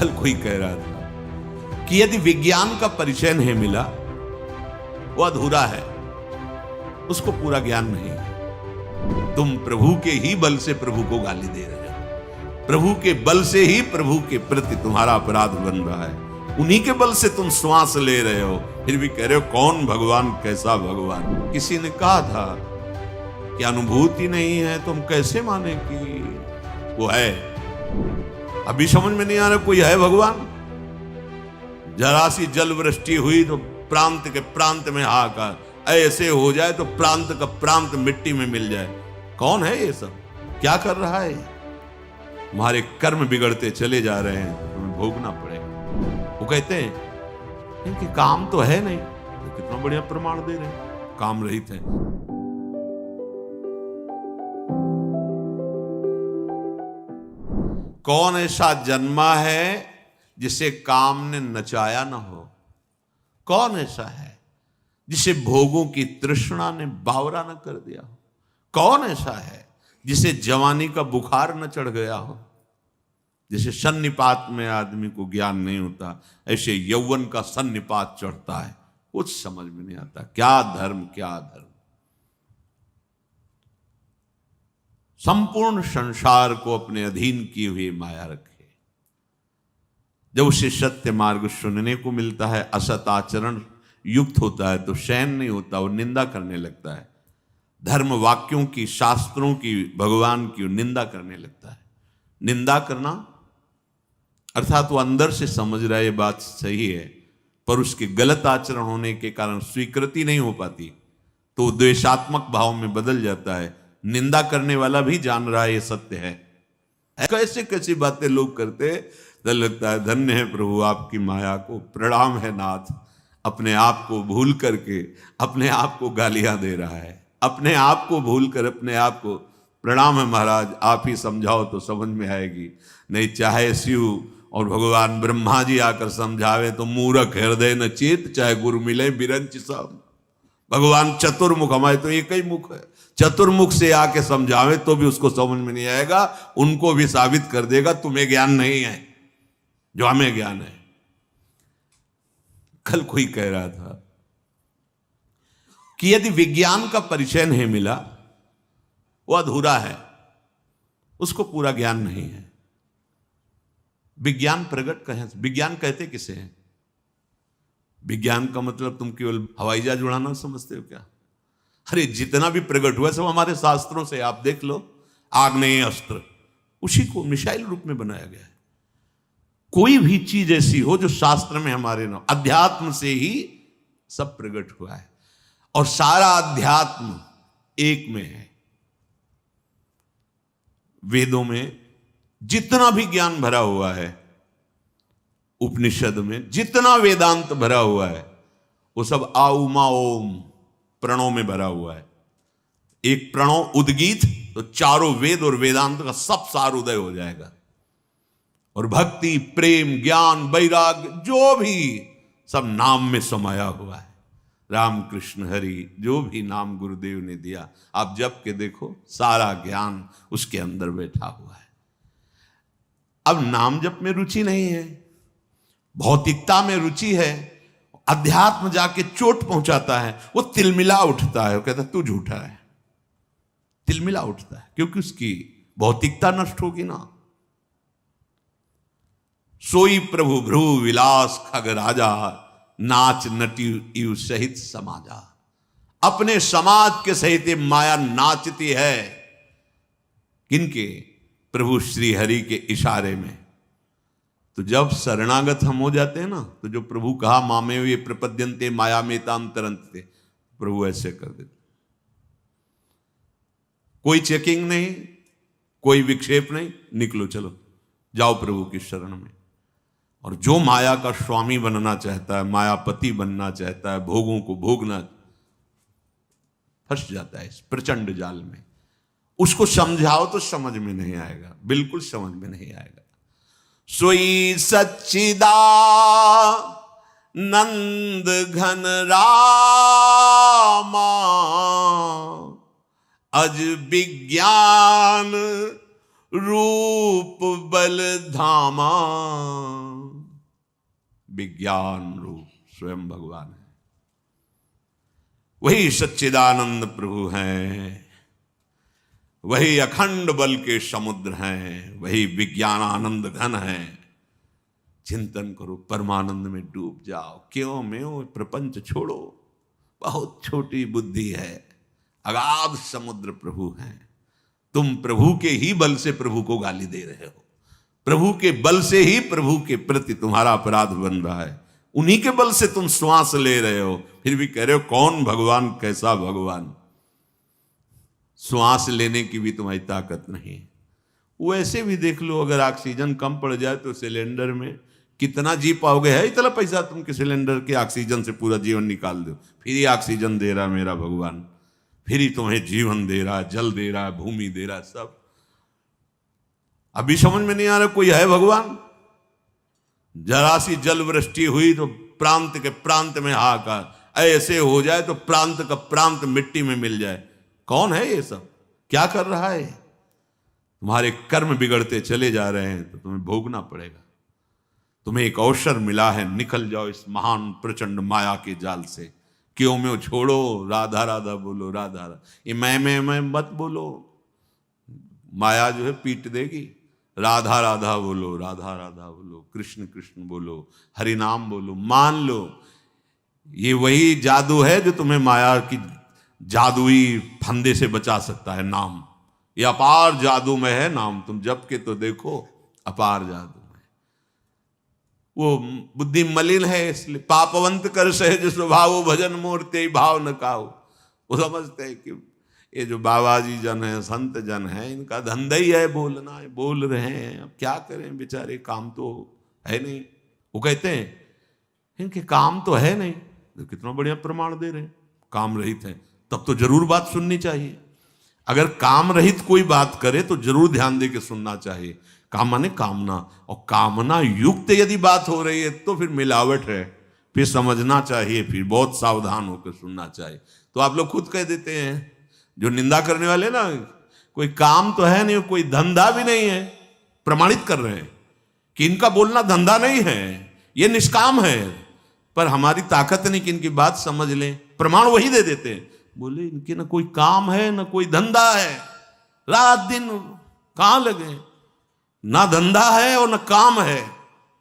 कल कोई कह रहा था कि यदि विज्ञान का परिचय नहीं मिला वो अधूरा है, उसको पूरा ज्ञान नहीं है। तुम प्रभु के ही बल से प्रभु को गाली दे रहे हो, प्रभु के बल से ही प्रभु के प्रति तुम्हारा अपराध बन रहा है, उन्हीं के बल से तुम श्वास ले रहे हो, फिर भी कह रहे हो कौन भगवान, कैसा भगवान। किसी ने कहा था कि अनुभूति नहीं है तो हम कैसे माने कि वो है। अभी समझ में नहीं आ रहा कोई है भगवान। जरा सी जल वृष्टि हुई तो प्रांत के प्रांत में हाहाकार, ऐसे हो जाए तो प्रांत का प्रांत मिट्टी में मिल जाए। कौन है ये सब, क्या कर रहा है? हमारे कर्म बिगड़ते चले जा रहे हैं, हमें भोगना पड़ेगा। वो कहते हैं इनके काम तो है नहीं, तो कितना बढ़िया प्रमाण दे रहे हैं, काम रहित है। कौन ऐसा जन्मा है जिसे काम ने नचाया ना हो? कौन ऐसा है जिसे भोगों की तृष्णा ने बावरा न कर दिया हो? कौन ऐसा है जिसे जवानी का बुखार न चढ़ गया हो? जैसे सन्निपात में आदमी को ज्ञान नहीं होता, ऐसे यौवन का सन्निपात चढ़ता है, कुछ समझ में नहीं आता। क्या धर्म, क्या धर्म। संपूर्ण संसार को अपने अधीन किए हुए माया रखे। जब उसे सत्य मार्ग सुनने को मिलता है, असत आचरण युक्त होता है तो शयन नहीं होता, वो निंदा करने लगता है। धर्म वाक्यों की, शास्त्रों की, भगवान की निंदा करने लगता है। निंदा करना अर्थात वो अंदर से समझ रहा है ये बात सही है, पर उसके गलत आचरण होने के कारण स्वीकृति नहीं हो पाती तो द्वेषात्मक भाव में बदल जाता है। निंदा करने वाला भी जान रहा है ये सत्य है। कैसे कैसी बातें लोग करते, तो लगता है धन्य है प्रभु आपकी माया को, प्रणाम है नाथ। अपने आप को भूल करके अपने आप को गालियां दे रहा है, अपने आप को भूल कर अपने आप को। प्रणाम है महाराज, आप ही समझाओ तो समझ में आएगी, नहीं चाहे शिव और भगवान ब्रह्मा जी आकर समझावे तो मूर्ख हृदय न चेत, चाहे गुरु मिले बिरंच सब। भगवान चतुर्मुख, हमारे तो एक ही मुख है, चतुर्मुख से आके समझावे तो भी उसको समझ में नहीं आएगा, उनको भी साबित कर देगा तुम्हें ज्ञान नहीं है जो हमें ज्ञान है। कल कोई कह रहा था कि यदि विज्ञान का परिचय नहीं मिला वो अधूरा है, उसको पूरा ज्ञान नहीं है। विज्ञान प्रकट कहें, विज्ञान कहते किसे हैं? विज्ञान का मतलब तुम केवल हवाई जहाज उड़ाना समझते हो क्या? अरे जितना भी प्रकट हुआ सब हमारे शास्त्रों से, आप देख लो। आग्नेय अस्त्र उसी को मिसाइल रूप में बनाया गया है। कोई भी चीज ऐसी हो जो शास्त्र में हमारे ना, अध्यात्म से ही सब प्रकट हुआ है और सारा अध्यात्म एक में है। वेदों में जितना भी ज्ञान भरा हुआ है, उपनिषद में जितना वेदांत भरा हुआ है, वो सब आ उमा ओम प्रणव में भरा हुआ है। एक प्रणव उद्गीत तो चारों वेद और वेदांत का सब सार उदय हो जाएगा। और भक्ति, प्रेम, ज्ञान, वैराग्य जो भी सब नाम में समाया हुआ है। राम कृष्ण हरि जो भी नाम गुरुदेव ने दिया, आप जप के देखो, सारा ज्ञान उसके अंदर बैठा हुआ है। अब नाम जप में रुचि नहीं है, भौतिकता में रुचि है, अध्यात्म जाके चोट पहुंचाता है, वो तिलमिला उठता है, वो कहता है तू झूठा है। तिलमिला उठता है क्योंकि उसकी भौतिकता नष्ट होगी ना। सोई प्रभु भ्रू विलास खग राजा, नाच नटी यू सहित समाजा। अपने समाज के सहित माया नाचती है, किनके? प्रभु श्री हरि के इशारे में। तो जब शरणागत हम हो जाते हैं ना, तो जो प्रभु कहा मामे वे प्रपद्यन्ते माया में तांतरन्ते, प्रभु ऐसे कर देते। कोई चेकिंग नहीं, कोई विक्षेप नहीं, निकलो चलो जाओ प्रभु की शरण में। और जो माया का स्वामी बनना चाहता है, मायापति बनना चाहता है, भोगों को भोगना, फंस जाता है इस प्रचंड जाल में। उसको समझाओ तो समझ में नहीं आएगा, बिल्कुल समझ में नहीं आएगा। सोई सच्चिदा नंद घन रामा, अज विज्ञान रूप बल धामा। विज्ञान रूप स्वयं भगवान है। वही सच्चिदानंद प्रभु हैं, वही अखंड बल के समुद्र हैं, वही विज्ञानानंद घन हैं। चिंतन करो, परमानंद में डूब जाओ। क्यों में प्रपंच छोड़ो, बहुत छोटी बुद्धि है, अगाध समुद्र प्रभु हैं। तुम प्रभु के ही बल से प्रभु को गाली दे रहे हो, प्रभु के बल से ही प्रभु के प्रति तुम्हारा अपराध बन रहा है, उन्हीं के बल से तुम श्वास ले रहे हो, फिर भी कह रहे हो कौन भगवान, कैसा भगवान। श्वास लेने की भी तुम्हारी ताकत नहीं। वैसे भी देख लो, अगर ऑक्सीजन कम पड़ जाए तो सिलेंडर में कितना जी पाओगे? है इतना पैसा तुम के सिलेंडर के ऑक्सीजन से पूरा जीवन निकाल दो। फिर ही ऑक्सीजन दे रहा मेरा भगवान, फिर ही तुम्हें जीवन दे रहा, जल दे रहा, भूमि दे रहा, सब। अभी समझ में नहीं आ रहा कोई है भगवान? जरा सी जल वृष्टि हुई तो प्रांत के प्रांत में हाहाकार, ऐसे हो जाए तो प्रांत का प्रांत मिट्टी में मिल जाए। कौन है ये सब? क्या कर रहा है? तुम्हारे कर्म बिगड़ते चले जा रहे हैं तो तुम्हें भोगना पड़ेगा। तुम्हें एक अवसर मिला है, निकल जाओ इस महान प्रचंड माया के जाल से। क्यों में छोड़ो, राधा राधा बोलो, राधा राधा। ये मैं मत बोलो, माया जो है पीट देगी। राधा राधा बोलो, राधा राधा बोलो, कृष्ण कृष्ण बोलो, हरि नाम बोलो, मान लो ये वही जादू है जो तुम्हें माया की जादुई फंदे से बचा सकता है। नाम ये अपार जादू में है। नाम तुम जप के तो देखो, अपार जादू में। वो बुद्धि मलिन है, इसलिए पापवंत कर सहज स्वभाव, भजन मूर्ति भाव न काओ। वो समझते हैं कि ये जो बाबाजी जन है, संत जन है, इनका धंधा ही है बोलना है, बोल रहे हैं, अब क्या करें बेचारे, काम तो है नहीं। वो कहते हैं इनके काम तो है नहीं, तो कितना बढ़िया प्रमाण दे रहे हैं, काम रहित है, तब तो जरूर बात सुननी चाहिए। अगर काम रहित कोई बात करे तो जरूर ध्यान दे के सुनना चाहिए। काम माने कामना, और कामना युक्त यदि बात हो रही है तो फिर मिलावट है, फिर समझना चाहिए, फिर बहुत सावधान होकर सुनना चाहिए। तो आप लोग खुद कह देते हैं, जो निंदा करने वाले ना, कोई काम तो है नहीं, कोई धंधा भी नहीं है, प्रमाणित कर रहे हैं कि इनका बोलना धंधा नहीं है, ये निष्काम है। पर हमारी ताकत नहीं कि इनकी बात समझ लें, प्रमाण वही दे देते हैं। बोले इनके ना कोई काम है ना कोई धंधा है, रात दिन कहां लगे, ना धंधा है और ना काम है।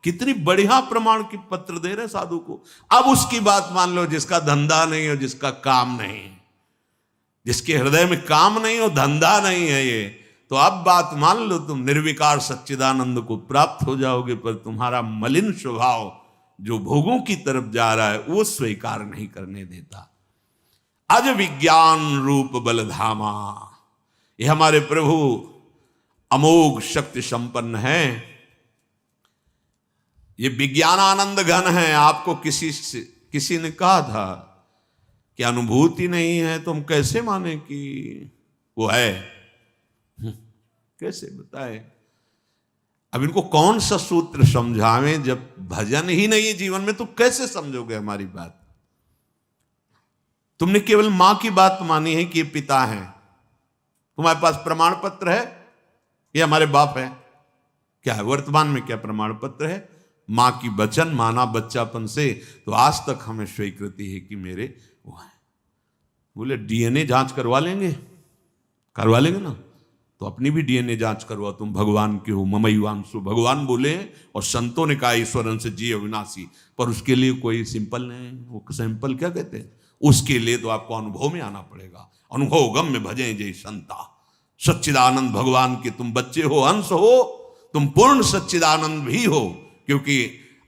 कितनी बढ़िया प्रमाण की पत्र दे रहे साधु को। अब उसकी बात मान लो जिसका धंधा नहीं और जिसका काम नहीं, जिसके हृदय में काम नहीं और धंधा नहीं है ये, तो अब बात मान लो तुम निर्विकार सच्चिदानंद को प्राप्त हो जाओगे। पर तुम्हारा मलिन स्वभाव जो भोगों की तरफ जा रहा है वो स्वीकार नहीं करने देता। अज विज्ञान रूप बलधामा, ये हमारे प्रभु अमोघ शक्ति संपन्न है, ये विज्ञानानंद घन है। आपको किसी ने कहा था कि अनुभूति नहीं है तो हम कैसे माने कि वो है? कैसे बताए? अब इनको कौन सा सूत्र समझावें? जब भजन ही नहीं है जीवन में तो कैसे समझोगे हमारी बात? तुमने केवल मां की बात मानी है कि ये पिता है, तुम्हारे पास प्रमाण पत्र है ये हमारे बाप है? क्या है वर्तमान में? क्या प्रमाण पत्र है? मां की वचन माना बच्चापन से, तो आज तक हमें स्वीकृति है कि मेरे वो है। बोले डीएनए जांच करवा लेंगे ना, तो अपनी भी डीएनए जांच करवाओ, तुम भगवान के हो। ममैवांशु भगवान बोले, और संतों ने कहा ईश्वरन से जी अविनाशी। पर उसके लिए कोई सिंपल नहीं, वो सैंपल क्या कहते हैं, उसके लिए तो आपको अनुभव में आना पड़ेगा। अनुभव गम में भजे जय संता। सच्चिदानंद भगवान के तुम बच्चे हो, अंश हो, तुम पूर्ण सच्चिदानंद भी हो, क्योंकि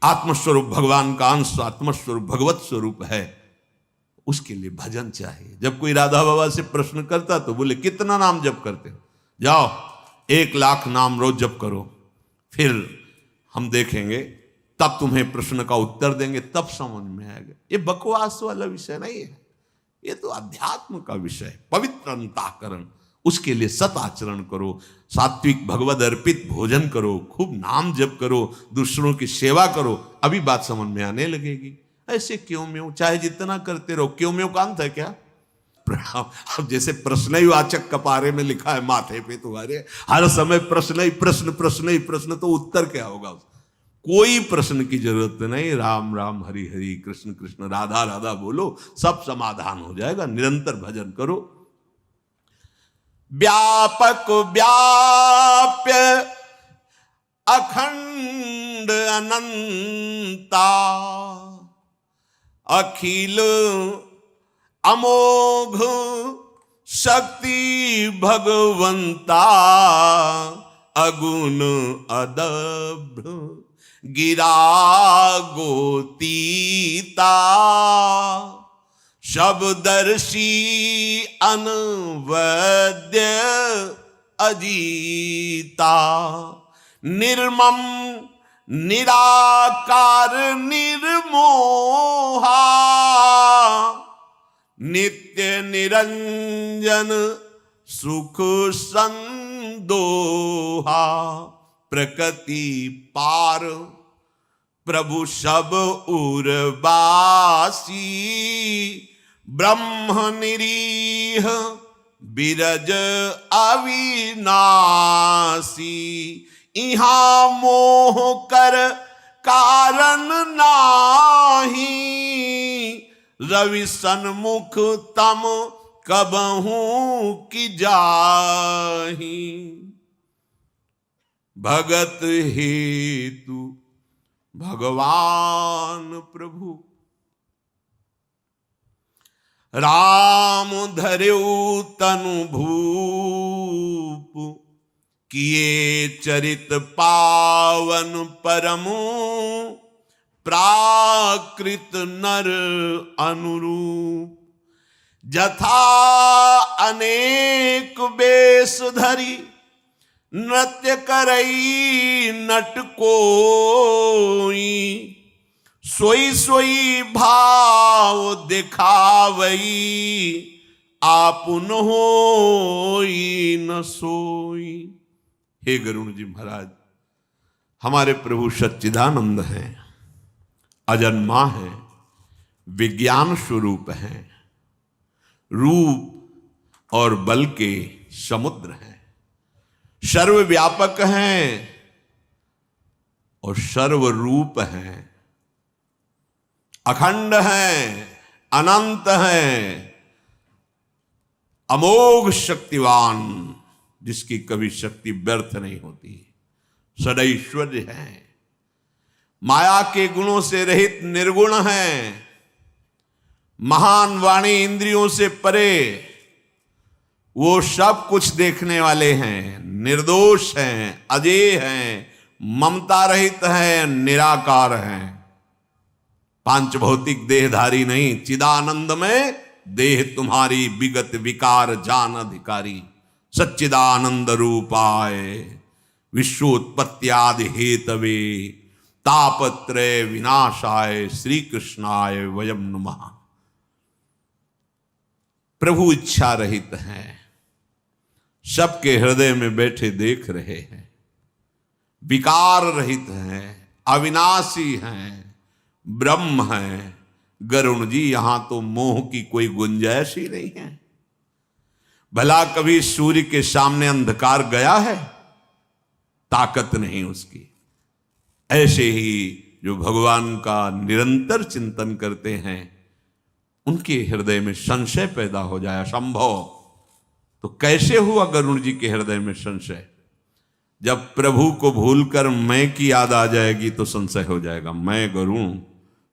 आत्मस्वरूप भगवान का अंश आत्मस्वरूप भगवत स्वरूप है। उसके लिए भजन चाहिए। जब कोई राधा बाबा से प्रश्न करता तो बोले कितना नाम जप करते हो? जाओ 1,00,000 नाम रोज जप करो, फिर हम देखेंगे, तब तुम्हें प्रश्न का उत्तर देंगे, तब समझ में आएगा। ये बकवास वाला विषय नहीं है, ये तो अध्यात्म का विषय, पवित्र अंतःकरण। उसके लिए सत आचरण करो, सात्विक भगवद अर्पित भोजन करो, खूब नाम जप करो, दूसरों की सेवा करो, अभी बात समझ में आने लगेगी। ऐसे क्यों में चाहे जितना करते रहो, क्यों में का अंत है क्या? अब जैसे प्रश्न ही वाचक कपारे में लिखा है माथे पे तुम्हारे, हर समय प्रश्न ही प्रश्न, प्रश्न ही प्रश्न, तो उत्तर क्या होगा? कोई प्रश्न की जरूरत नहीं, राम राम हरि हरि कृष्ण कृष्ण राधा राधा बोलो, सब समाधान हो जाएगा। निरंतर भजन करो। व्यापक व्याप्य अखंड अनंता, अखिल अमोघ शक्ति भगवंता, अगुण अदभ्र गिरा गोतीता, शब्दर्षि अनवद्य अजीता, निर्मम निराकार निर्मोहा, नित्य निरंजन सुख संदोहा, प्रकृति पार प्रभु सब उर्वासी, ब्रह्म निरीह बिरज अविनाशी, इहाँ मोह कर कारण नाही, रवि सन्मुख तम कबहू की जाही, भगत हेतु भगवान प्रभु, राम धर्यो तनु भूप, किए चरित पावन परमु, प्राकृत नर अनुरूप, जथा अनेक वेश धरी, नृत्य करई नट कोई, सोई सोई भाव दिखावई, आपुन होई न सोई। हे गरुण जी महाराज, हमारे प्रभु सच्चिदानंद हैं, अजन्मा है, विज्ञान स्वरूप हैं, रूप और बल के समुद्र हैं, सर्वव्यापक हैं और सर्वरूप हैं, अखंड हैं, अनंत हैं, अमोघ शक्तिवान, जिसकी कभी शक्ति व्यर्थ नहीं होती, सदैश्वर्य है, माया के गुणों से रहित निर्गुण हैं, महान वाणी इंद्रियों से परे, वो सब कुछ देखने वाले हैं, निर्दोष हैं, अजेय हैं, ममता रहित हैं, निराकार हैं, पांच भौतिक देहधारी नहीं, चिदानंद में देह तुम्हारी विगत विकार जान अधिकारी, सच्चिदानंद रूपाय विश्वोत्पत्त्यादि हेतवे तापत्रय विनाशाय श्री कृष्णाय वयम नमः। प्रभु इच्छा रहित हैं, सबके हृदय में बैठे देख रहे हैं, विकार रहित हैं, अविनाशी हैं, ब्रह्म हैं। गरुण जी, यहां तो मोह की कोई गुंजाइश ही नहीं है। भला कभी सूर्य के सामने अंधकार गया है? ताकत नहीं उसकी। ऐसे ही जो भगवान का निरंतर चिंतन करते हैं, उनके हृदय में संशय पैदा हो जाए असंभव। तो कैसे हुआ गरुड़ जी के हृदय में संशय? जब प्रभु को भूलकर मैं की याद आ जाएगी तो संशय हो जाएगा। मैं गरुड़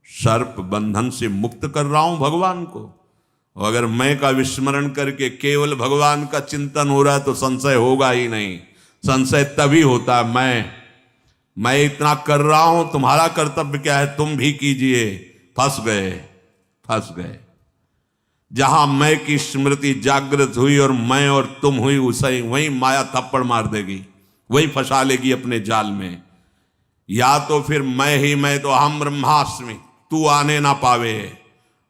सर्प बंधन से मुक्त कर रहा हूं भगवान को, और अगर मैं का विस्मरण करके केवल भगवान का चिंतन हो रहा है तो संशय होगा ही नहीं। संशय तभी होता है मैं इतना कर रहा हूं, तुम्हारा कर्तव्य क्या है, तुम भी कीजिए। फंस गए। जहां मैं की स्मृति जागृत हुई और मैं और तुम हुई, उसे वही माया थप्पड़ मार देगी, वही फंसा लेगी अपने जाल में। या तो फिर मैं ही मैं, तो हम ब्रह्मास्मि, तू आने ना पावे,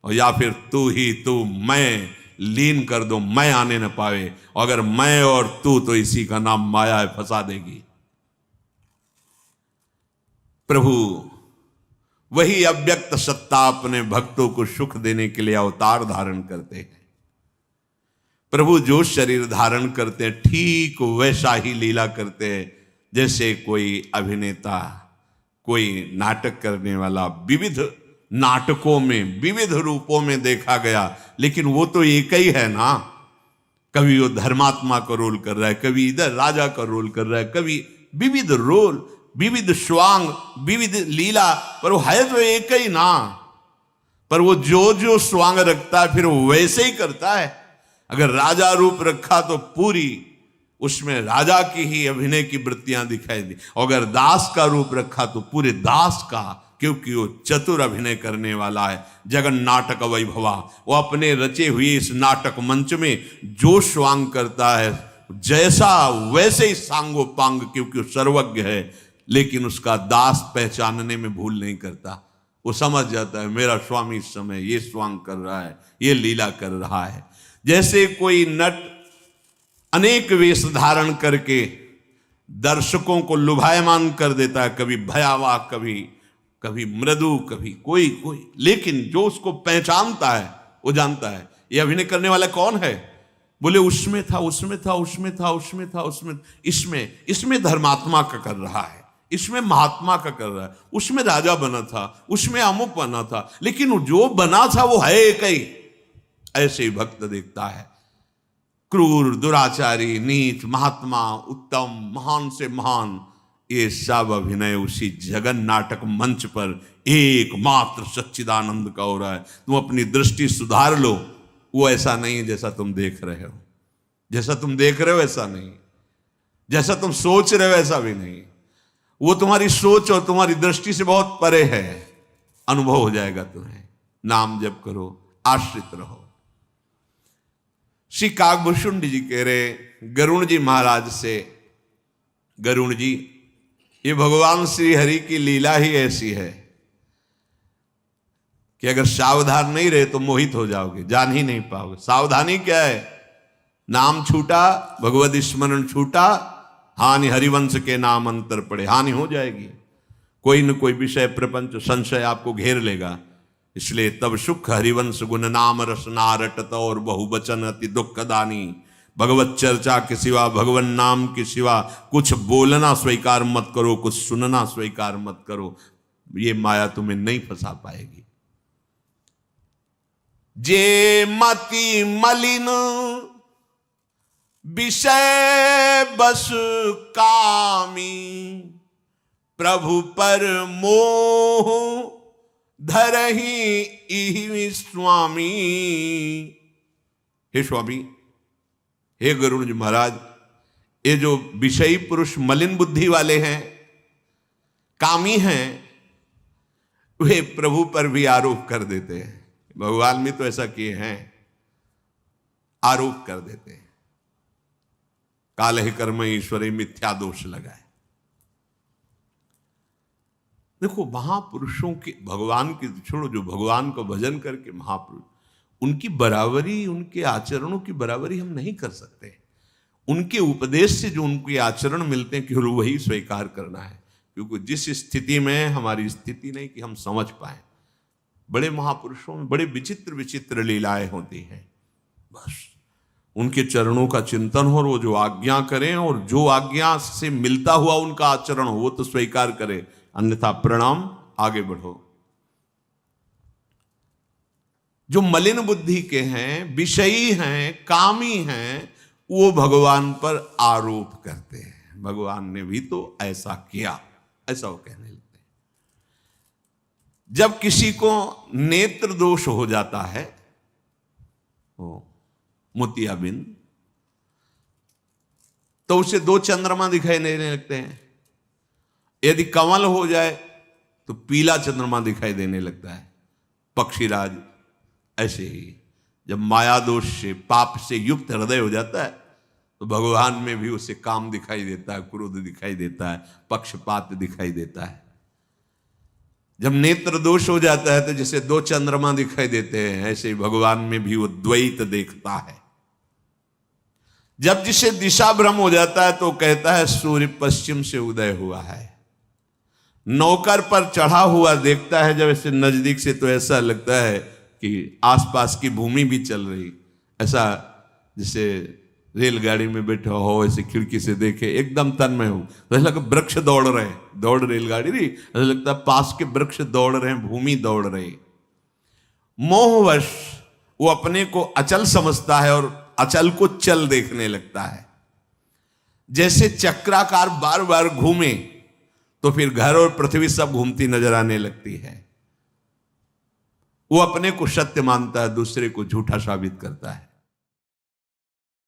और या फिर तू ही तू मैं लीन कर दो, मैं आने ना पावे। और अगर मैं और तू, तो इसी का नाम माया है, फंसा देगी। प्रभु वही अव्यक्त सत्ता अपने भक्तों को सुख देने के लिए अवतार धारण करते हैं। प्रभु जो शरीर धारण करते हैं ठीक वैसा ही लीला करते हैं, जैसे कोई अभिनेता कोई नाटक करने वाला विविध नाटकों में विविध रूपों में देखा गया, लेकिन वो तो एक ही है ना। कभी वो धर्मात्मा का रोल कर रहा है, कभी इधर राजा का रोल कर रहा है, कभी विविध रोल, विविध स्वांग, विविध लीला, पर वो है तो एक ही ना। पर वो जो जो स्वांग रखता है फिर वो वैसे ही करता है। अगर राजा रूप रखा तो पूरी उसमें राजा की ही अभिनय की वृत्तियां दिखाई दी, और अगर दास का रूप रखा तो पूरे दास का, क्योंकि वो चतुर अभिनय करने वाला है। जगन नाटक वैभवा, वो अपने रचे हुए इस नाटक मंच में जो स्वांग करता है जैसा वैसे ही सांगो पांग, क्योंकि वो सर्वज्ञ है। लेकिन उसका दास पहचानने में भूल नहीं करता, वो समझ जाता है मेरा स्वामी इस समय ये स्वांग कर रहा है, ये लीला कर रहा है। जैसे कोई नट अनेक वेश धारण करके दर्शकों को लुभायमान कर देता है, कभी भयावह, कभी मृदु, कभी कोई, लेकिन जो उसको पहचानता है वो जानता है ये अभिनय करने वाला कौन है। बोले उसमें था, उसमें था, उसमें था, उसमें था, उसमें, इसमें धर्मात्मा का कर रहा है, इसमें महात्मा का कर रहा है, उसमें राजा बना था, उसमें अमुक बना था, लेकिन जो बना था वो है एक ही। ऐसे ही भक्त देखता है क्रूर, दुराचारी, नीच, महात्मा, उत्तम, महान से महान, ये सब अभिनय उसी जगन नाटक मंच पर एकमात्र सच्चिदानंद का हो रहा है। तुम अपनी दृष्टि सुधार लो, वो ऐसा नहीं है जैसा तुम देख रहे हो। जैसा तुम देख रहे हो ऐसा नहीं, जैसा तुम सोच रहे हो ऐसा भी नहीं। वो तुम्हारी सोच और तुम्हारी दृष्टि से बहुत परे है। अनुभव हो जाएगा तुम्हें। नाम जप करो, आश्रित रहो। श्री काकभूषुंड जी कह रहे गरुण जी महाराज से, गरुण जी ये भगवान श्री हरि की लीला ही ऐसी है कि अगर सावधान नहीं रहे तो मोहित हो जाओगे, जान ही नहीं पाओगे। सावधानी क्या है? नाम छूटा, भगवत स्मरण छूटा, हानि हरिवंश के नाम अंतर पड़े, हानि हो जाएगी। कोई न कोई विषय, प्रपंच, संशय आपको घेर लेगा। इसलिए तब सुख हरिवंश गुण नाम रसना रटत और बहुवचन अति दुखदानी। भगवत चर्चा के सिवा, भगवान नाम के सिवा कुछ बोलना स्वीकार मत करो, कुछ सुनना स्वीकार मत करो। ये माया तुम्हें नहीं फंसा पाएगी। जे मति मलिन विषय बस कामी, प्रभु पर मोह धरहि इहि स्वामी। हे स्वामी, हे गरुण जी महाराज, ये जो विषयी पुरुष मलिन बुद्धि वाले हैं, कामी हैं, वे प्रभु पर भी आरोप कर देते हैं। भगवान भी तो ऐसा किए हैं, आरोप कर देते हैं। काल ही कर्म ईश्वरी मिथ्या दोष लगाए। देखो महापुरुषों के, भगवान की छोड़ो, जो भगवान को भजन करके महापुरुष, उनकी बराबरी, उनके आचरणों की बराबरी हम नहीं कर सकते। उनके उपदेश से जो उनके आचरण मिलते हैं केवल वही स्वीकार करना है, क्योंकि जिस स्थिति में हमारी स्थिति नहीं कि हम समझ पाए। बड़े महापुरुषों में बड़े विचित्र विचित्र लीलाएं होती हैं। बस उनके चरणों का चिंतन हो और वो जो आज्ञा करें और जो आज्ञा से मिलता हुआ उनका आचरण हो वो तो स्वीकार करें, अन्यथा प्रणाम, आगे बढ़ो। जो मलिन बुद्धि के हैं, विषयी हैं, कामी हैं, वो भगवान पर आरोप करते हैं। भगवान ने भी तो ऐसा किया, ऐसा वो कहने लगते हैं। जब किसी को नेत्र दोष हो जाता है, मोतियाबिंद, तो उसे दो चंद्रमा दिखाई देने लगते हैं। यदि कमल हो जाए तो पीला चंद्रमा दिखाई देने लगता है। पक्षीराज ऐसे ही जब माया दोष से, पाप से युक्त हृदय हो जाता है तो भगवान में भी उसे काम दिखाई देता है, क्रोध दिखाई देता है, पक्षपात दिखाई देता है। जब नेत्र दोष हो जाता है तो जैसे दो चंद्रमा दिखाई देते हैं, ऐसे ही भगवान में भी वो द्वैत देखता है। जब जिसे दिशा भ्रम हो जाता है तो कहता है सूर्य पश्चिम से उदय हुआ है। नौकर पर चढ़ा हुआ देखता है जब ऐसे नजदीक से, तो ऐसा लगता है कि आसपास की भूमि भी चल रही, ऐसा जैसे रेलगाड़ी में बैठा हो, ऐसे खिड़की से देखे, एकदम तन्मय हो, तो ऐसा लगता वृक्ष दौड़ रहे, दौड़ रेलगाड़ी रही, ऐसा लगता है पास के वृक्ष दौड़ रहे हैं, भूमि दौड़ रही। मोहवश वो अपने को अचल समझता है और अचल को चल देखने लगता है। जैसे चक्राकार बार बार घूमे तो फिर घर और पृथ्वी सब घूमती नजर आने लगती है। वो अपने को सत्य मानता है, दूसरे को झूठा साबित करता है।